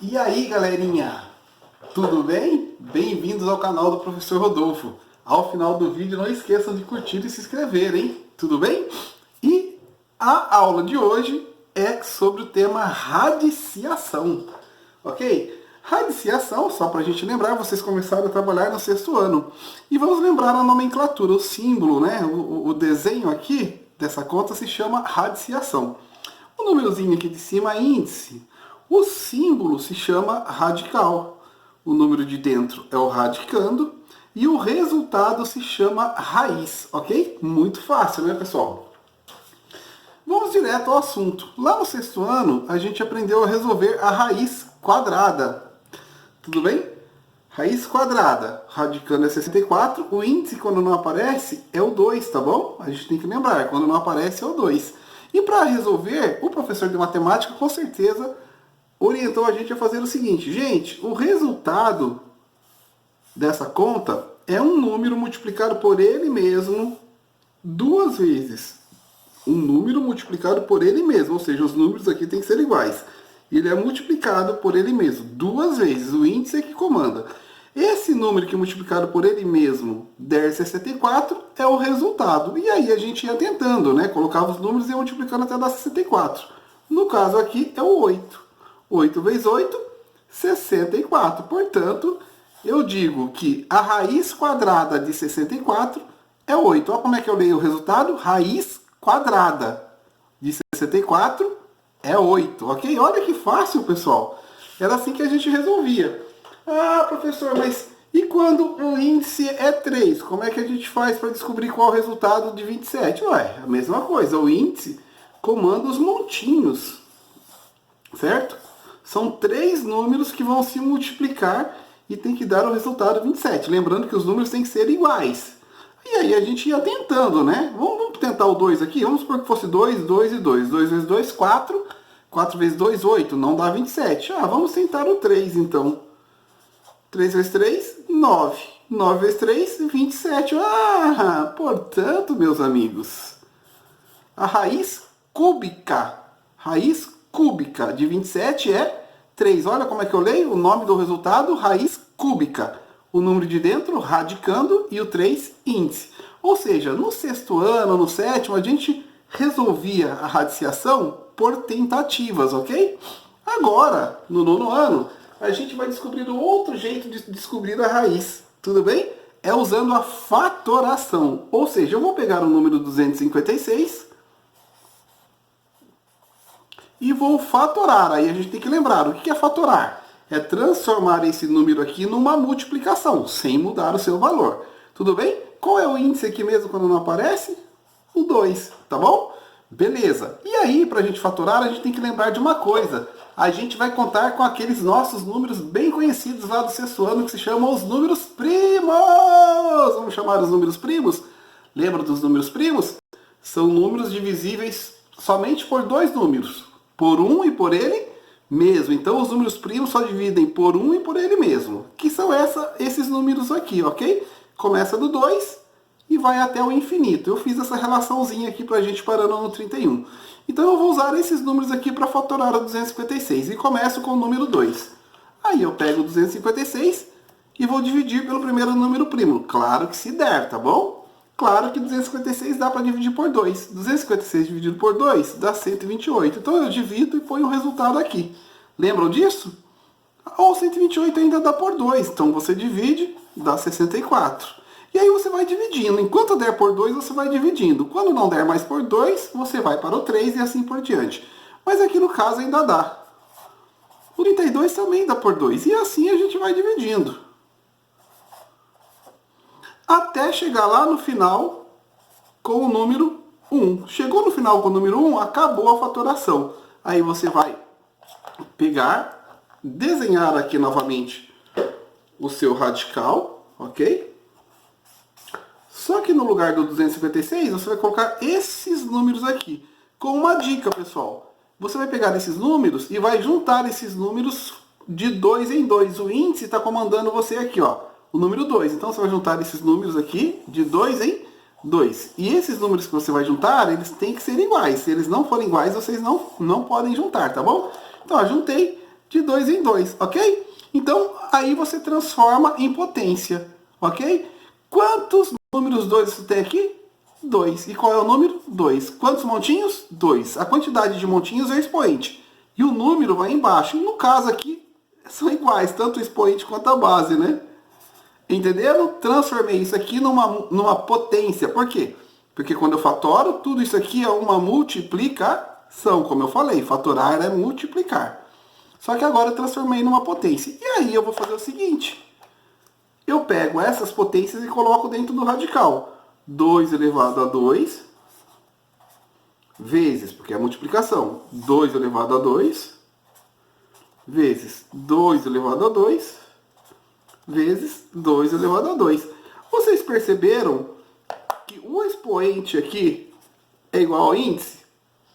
E aí, galerinha? Tudo bem? Bem-vindos ao canal do Professor Rodolfo. Ao final do vídeo, não esqueçam de curtir e se inscrever, hein? Tudo bem? E a aula de hoje é sobre o tema radiciação, ok? Radiciação, só para a gente lembrar, vocês começaram a trabalhar no 6º ano. E vamos lembrar a nomenclatura, o símbolo, né? O desenho aqui dessa conta se chama radiciação. O númerozinho aqui de cima é índice. O símbolo se chama radical. O número de dentro é o radicando. E o resultado se chama raiz, ok? Muito fácil, né, pessoal? Vamos direto ao assunto. Lá no 6º ano, a gente aprendeu a resolver a raiz quadrada. Tudo bem? Raiz quadrada, radicando é 64. O índice, quando não aparece, é o 2, tá bom? A gente tem que lembrar, quando não aparece é o 2. E para resolver, o professor de matemática, com certeza, orientou a gente a fazer o seguinte. Gente, o resultado dessa conta é um número multiplicado por ele mesmo duas vezes. Um número multiplicado por ele mesmo, ou seja, os números aqui têm que ser iguais. Ele é multiplicado por ele mesmo duas vezes. O índice é que comanda. Esse número que multiplicado por ele mesmo der 64 é o resultado. E aí a gente ia tentando, né? Colocava os números e ia multiplicando até dar 64. No caso aqui é o 8. 8 vezes 8, 64. Portanto, eu digo que a raiz quadrada de 64 é 8. Olha como é que eu leio o resultado. Raiz quadrada de 64 é 8, ok? Olha que fácil, pessoal. Era assim que a gente resolvia. Ah, professor, mas e quando o índice é 3? Como é que a gente faz para descobrir qual é o resultado de 27? Ué, a mesma coisa. O índice comanda os montinhos, certo? São 3 números que vão se multiplicar e tem que dar o resultado 27. Lembrando que os números têm que ser iguais. E aí a gente ia tentando, né? Vamos tentar o 2 aqui? Vamos supor que fosse 2, 2 e 2. 2 vezes 2, 4. 4 vezes 2, 8. Não dá 27. Ah, vamos tentar o 3, então. 3 vezes 3, 9. 9 vezes 3, 27. Ah, portanto, meus amigos, a raiz cúbica de 27 é 3. Olha como é que eu leio o nome do resultado, raiz cúbica. O número de dentro, radicando, e o 3, índice. Ou seja, no 6º ano, no 7º, a gente resolvia a radiciação por tentativas, ok? Agora, no 9º ano, a gente vai descobrir outro jeito de descobrir a raiz. Tudo bem? É usando a fatoração. Ou seja, eu vou pegar o número 256 e vou fatorar. Aí a gente tem que lembrar, o que é fatorar? É transformar esse número aqui numa multiplicação, sem mudar o seu valor. Tudo bem? Qual é o índice aqui mesmo quando não aparece? O 2, tá bom? Beleza. E aí, para a gente fatorar, a gente tem que lembrar de uma coisa. A gente vai contar com aqueles nossos números bem conhecidos lá do 6º ano, que se chamam os números primos. Vamos chamar os números primos? Lembra dos números primos? São números divisíveis somente por 2 números. Por 1 e por ele mesmo. Então, os números primos só dividem por 1 e por ele mesmo. Que são esses números aqui, ok? Começa do 2 e vai até o infinito. Eu fiz essa relaçãozinha aqui pra gente parando no 31. Então, eu vou usar esses números aqui para fatorar o 256. E começo com o número 2. Aí, eu pego o 256 e vou dividir pelo primeiro número primo. Claro que se der, tá bom? Claro que 256 dá para dividir por 2. 256 dividido por 2 dá 128. Então eu divido e ponho o resultado aqui. Lembram disso? Ou 128 ainda dá por 2. Então você divide, dá 64. E aí você vai dividindo. Enquanto der por 2, você vai dividindo. Quando não der mais por 2, você vai para o 3 e assim por diante. Mas aqui no caso ainda dá. O 32 também dá por 2. E assim a gente vai dividindo. Até chegar lá no final com o número 1. Chegou no final com o número 1, acabou a fatoração. Aí você vai pegar, desenhar aqui novamente o seu radical, ok? Só que no lugar do 256, você vai colocar esses números aqui. Com uma dica, pessoal. Você vai pegar esses números e vai juntar esses números de 2 em 2. O índice está comandando você aqui, ó. O número 2. Então você vai juntar esses números aqui de 2 em 2. E esses números que você vai juntar, eles têm que ser iguais. Se eles não forem iguais, vocês não podem juntar, tá bom? Então, ó, juntei, de 2 em 2, ok? Então, aí você transforma em potência, ok? Quantos números 2 você tem aqui? 2. E qual é o número? 2. Quantos montinhos? 2. A quantidade de montinhos é expoente. E o número vai embaixo. No caso aqui, são iguais, tanto o expoente quanto a base, né? Entenderam? Transformei isso aqui numa potência. Por quê? Porque quando eu fatoro, tudo isso aqui é uma multiplicação. Como eu falei, fatorar é multiplicar. Só que agora eu transformei numa potência. E aí eu vou fazer o seguinte. Eu pego essas potências e coloco dentro do radical. 2 elevado a 2 vezes, porque é multiplicação, 2 elevado a 2 vezes 2 elevado a 2 vezes 2 elevado a 2. Vocês perceberam que o expoente aqui é igual ao índice?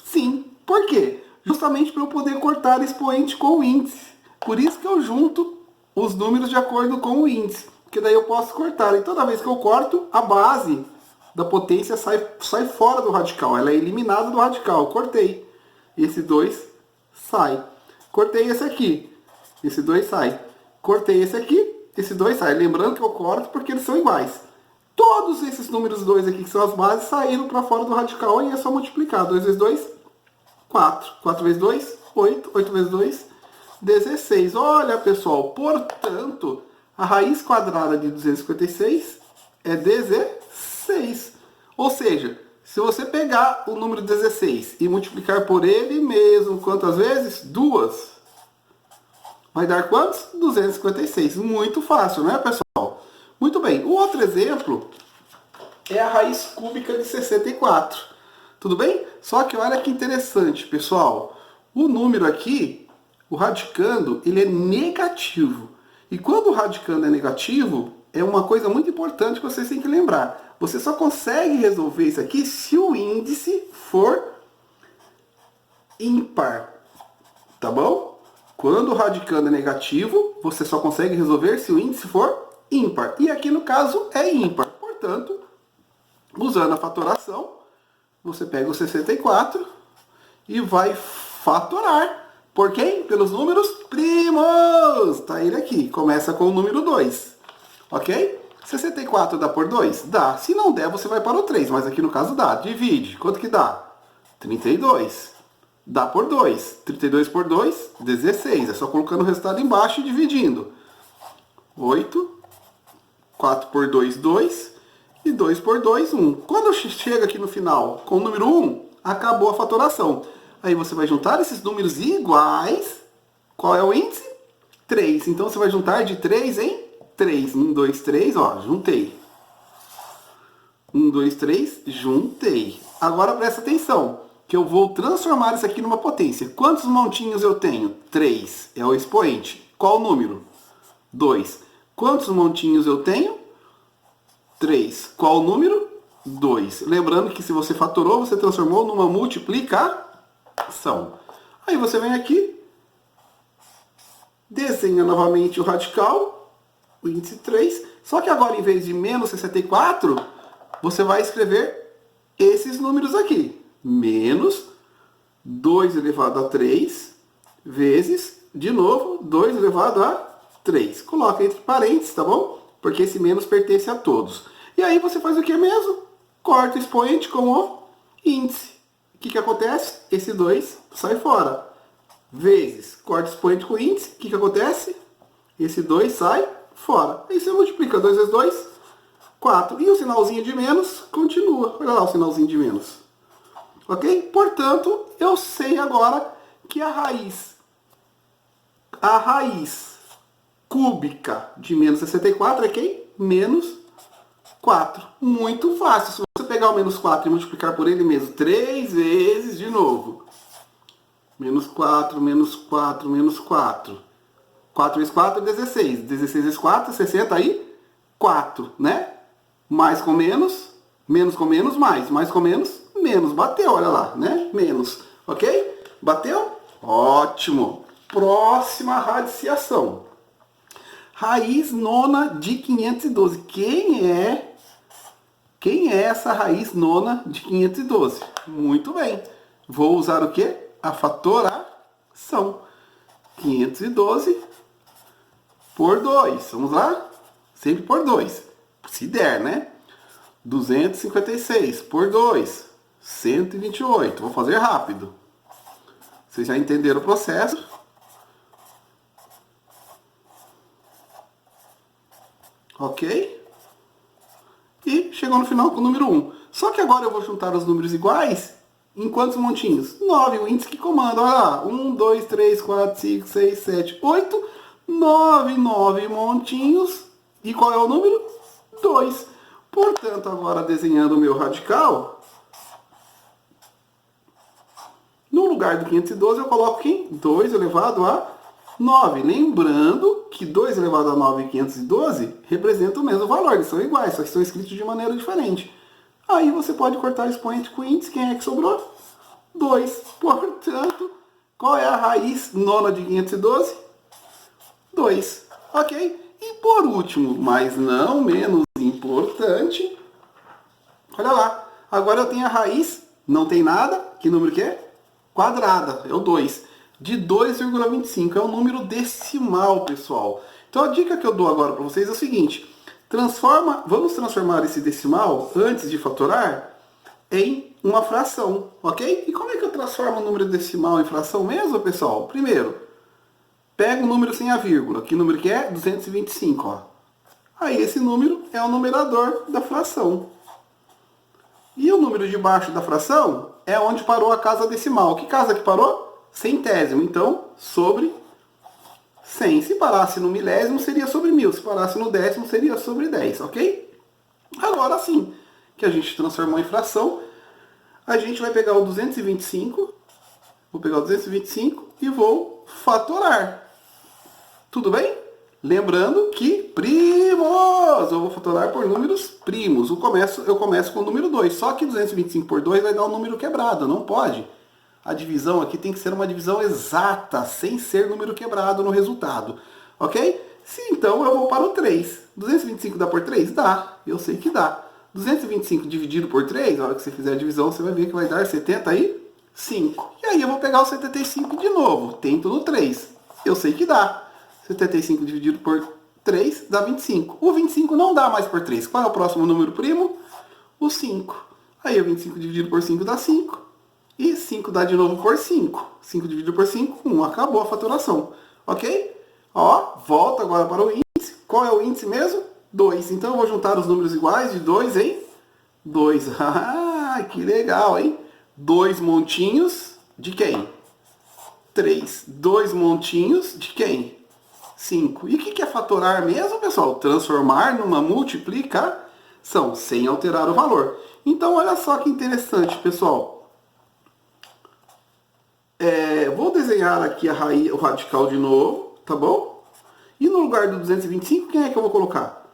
Sim. Por quê? Justamente para eu poder cortar expoente com o índice. Por isso que eu junto os números de acordo com o índice. Porque daí eu posso cortar. E toda vez que eu corto, a base da potência sai fora do radical. Ela é eliminada do radical. Eu cortei. Esse 2 sai. Cortei esse aqui. Esse 2 sai. Cortei esse aqui. Esse 2 sai. Lembrando que eu corto porque eles são iguais. Todos esses números 2 aqui, que são as bases, saíram para fora do radical e é só multiplicar. 2 vezes 2, 4. 4 vezes 2, 8. 8 vezes 2, 16. Olha, pessoal, portanto, a raiz quadrada de 256 é 16. Ou seja, se você pegar o número 16 e multiplicar por ele mesmo, quantas vezes? 2. Vai dar quantos? 256. Muito fácil, né, pessoal? Muito bem. O outro exemplo é a raiz cúbica de 64. Tudo bem? Só que olha que interessante, pessoal. O número aqui, o radicando, ele é negativo. E quando o radicando é negativo, é uma coisa muito importante que vocês têm que lembrar. Você só consegue resolver isso aqui se o índice for ímpar. Tá bom? Quando o radicando é negativo, você só consegue resolver se o índice for ímpar. E aqui no caso é ímpar. Portanto, usando a fatoração, você pega o 64 e vai fatorar. Por quem? Pelos números primos. Tá ele aqui. Começa com o número 2. Ok? 64 dá por 2? Dá. Se não der, você vai para o 3. Mas aqui no caso dá. Divide. Quanto que dá? 32. Dá por 2. 32 por 2, 16. É só colocando o resultado embaixo e dividindo. 8. 4 por 2, 2. E 2 por 2, 1. Quando chega aqui no final com o número 1, acabou a fatoração. Aí você vai juntar esses números iguais. Qual é o índice? 3. Então você vai juntar de 3 em 3. 1, 2, 3, ó, juntei. 1, 2, 3, juntei. Agora presta atenção, que eu vou transformar isso aqui numa potência. Quantos montinhos eu tenho? 3. É o expoente. Qual o número? 2. Quantos montinhos eu tenho? 3. Qual o número? 2. Lembrando que se você fatorou, você transformou numa multiplicação. Aí você vem aqui, desenha novamente o radical, o índice 3. Só que agora, em vez de menos 64, você vai escrever esses números aqui. Menos 2 elevado a 3 vezes, de novo, 2 elevado a 3. Coloca entre parênteses, tá bom? Porque esse menos pertence a todos. E aí você faz o que mesmo? Corta o expoente com o índice. O que acontece? Esse 2 sai fora. Vezes, corta o expoente com o índice. O que acontece? Esse 2 sai fora. Aí você multiplica 2 vezes 2, 4. E o sinalzinho de menos continua. Olha lá o sinalzinho de menos. Ok? Portanto, eu sei agora que a raiz cúbica de menos 64 é quem? Menos 4. Muito fácil. Se você pegar o menos 4 e multiplicar por ele mesmo 3 vezes de novo. Menos 4, menos 4, menos 4. 4 vezes 4 é 16. 16 vezes 4 é 64, né? Mais com menos com menos, mais com menos, menos. Bateu, olha lá, né? Menos. Ok? Bateu? Ótimo. Próxima radiciação. Raiz nona de 512. Quem é essa raiz nona de 512? Muito bem. Vou usar o quê? A fatoração. 512 por 2. Vamos lá? Sempre por 2. Se der, né? 256 por 2. 128. Vou fazer rápido. Vocês já entenderam o processo? Ok? E chegou no final com o número 1. Só que agora eu vou juntar os números iguais em quantos montinhos? 9, o índice que comanda. Olha lá. 1, 2, 3, 4, 5, 6, 7, 8. 9 montinhos. E qual é o número? 2. Portanto, agora desenhando o meu radical, no lugar do 512 eu coloco quem? 2 elevado a 9. Lembrando que 2 elevado a 9 e 512 representam o mesmo valor, eles são iguais, só que são escritos de maneira diferente. Aí você pode cortar expoente com índice, quem é que sobrou? 2. Portanto, qual é a raiz nona de 512? 2. Ok? E por último, mas não menos importante, olha lá, agora eu tenho a raiz, não tem nada, que número que é? Quadrada, é o 2, de 2,25, é um número decimal, pessoal. Então a dica que eu dou agora para vocês é o seguinte, vamos transformar esse decimal, antes de fatorar, em uma fração, ok? E como é que eu transformo o número decimal em fração mesmo, pessoal? Primeiro, pega o número sem a vírgula, que número que é? 225, ó. Aí esse número é o numerador da fração. E o número de baixo da fração é onde parou a casa decimal. Que casa que parou? Centésimo. Então, sobre 100. Se parasse no milésimo, seria sobre 1000. Se parasse no décimo, seria sobre 10, ok? Agora sim, que a gente transformou em fração, a gente vai pegar o 225, vou pegar o 225 e vou fatorar. Tudo bem? Lembrando que primos, eu vou fatorar por números primos. Eu começo com o número 2. Só que 225 por 2 vai dar um número quebrado, não pode. A divisão aqui tem que ser uma divisão exata, sem ser número quebrado no resultado. Ok? Então eu vou para o 3. 225 dá por 3? Dá. Eu sei que dá. 225 dividido por 3, na hora que você fizer a divisão, você vai ver que vai dar 75. E aí eu vou pegar o 75 de novo. Tento no 3. Eu sei que dá. 75 dividido por 3 dá 25. O 25 não dá mais por 3. Qual é o próximo número primo? O 5. Aí o 25 dividido por 5 dá 5. E 5 dá de novo por 5. 5 dividido por 5, 1. Acabou a fatoração. Ok? Ó, volta agora para o índice. Qual é o índice mesmo? 2. Então eu vou juntar os números iguais de 2 em 2. Ah, que legal, hein? 2 montinhos de quem? 3. 2 montinhos de quem? 5. E o que é fatorar mesmo, pessoal? Transformar numa multiplicação, sem alterar o valor. Então, olha só que interessante, pessoal. Vou desenhar aqui o radical de novo, tá bom? E no lugar do 225, quem é que eu vou colocar?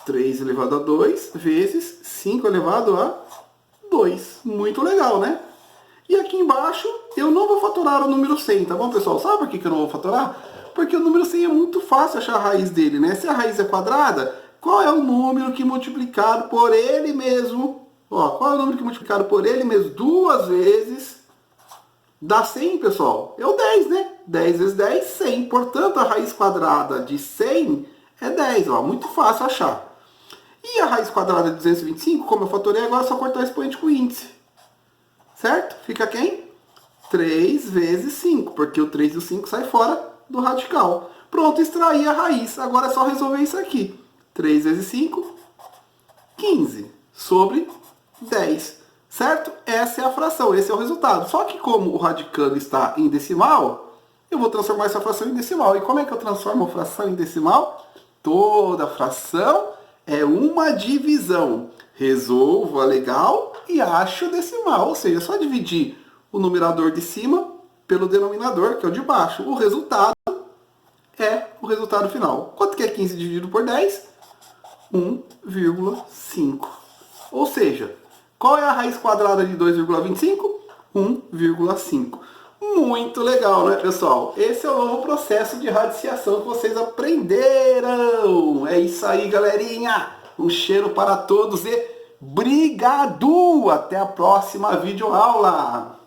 3 elevado a 2 vezes 5 elevado a 2. Muito legal, né? E aqui embaixo, eu não vou fatorar o número 100, tá bom, pessoal? Sabe por que eu não vou fatorar? Porque o número 100 é muito fácil achar a raiz dele, né? Se a raiz é quadrada, qual é o número que multiplicado por ele mesmo? Ó, qual é o número que multiplicado por ele mesmo 2 vezes dá 100, pessoal? É o 10, né? 10 vezes 10, 100. Portanto, a raiz quadrada de 100 é 10, ó. Muito fácil achar. E a raiz quadrada de 225, como eu fatorei, agora é só cortar o expoente com o índice. Certo? Fica quem? 3 vezes 5, porque o 3 e o 5 sai fora do radical. Pronto, extraí a raiz. Agora é só resolver isso aqui. 3 vezes 5, 15. Sobre 10. Certo? Essa é a fração, esse é o resultado. Só que como o radicando está em decimal, eu vou transformar essa fração em decimal. E como é que eu transformo a fração em decimal? Toda fração é uma divisão. Resolvo a legal e acho o decimal. Ou seja, é só dividir o numerador de cima pelo denominador, que é o de baixo. O resultado é o resultado final. Quanto que é 15 dividido por 10? 1,5. Ou seja, qual é a raiz quadrada de 2,25? 1,5. Muito legal, né, pessoal? Esse é o novo processo de radiciação que vocês aprenderam. É isso aí, galerinha. Um cheiro para todos e brigado! Até a próxima videoaula.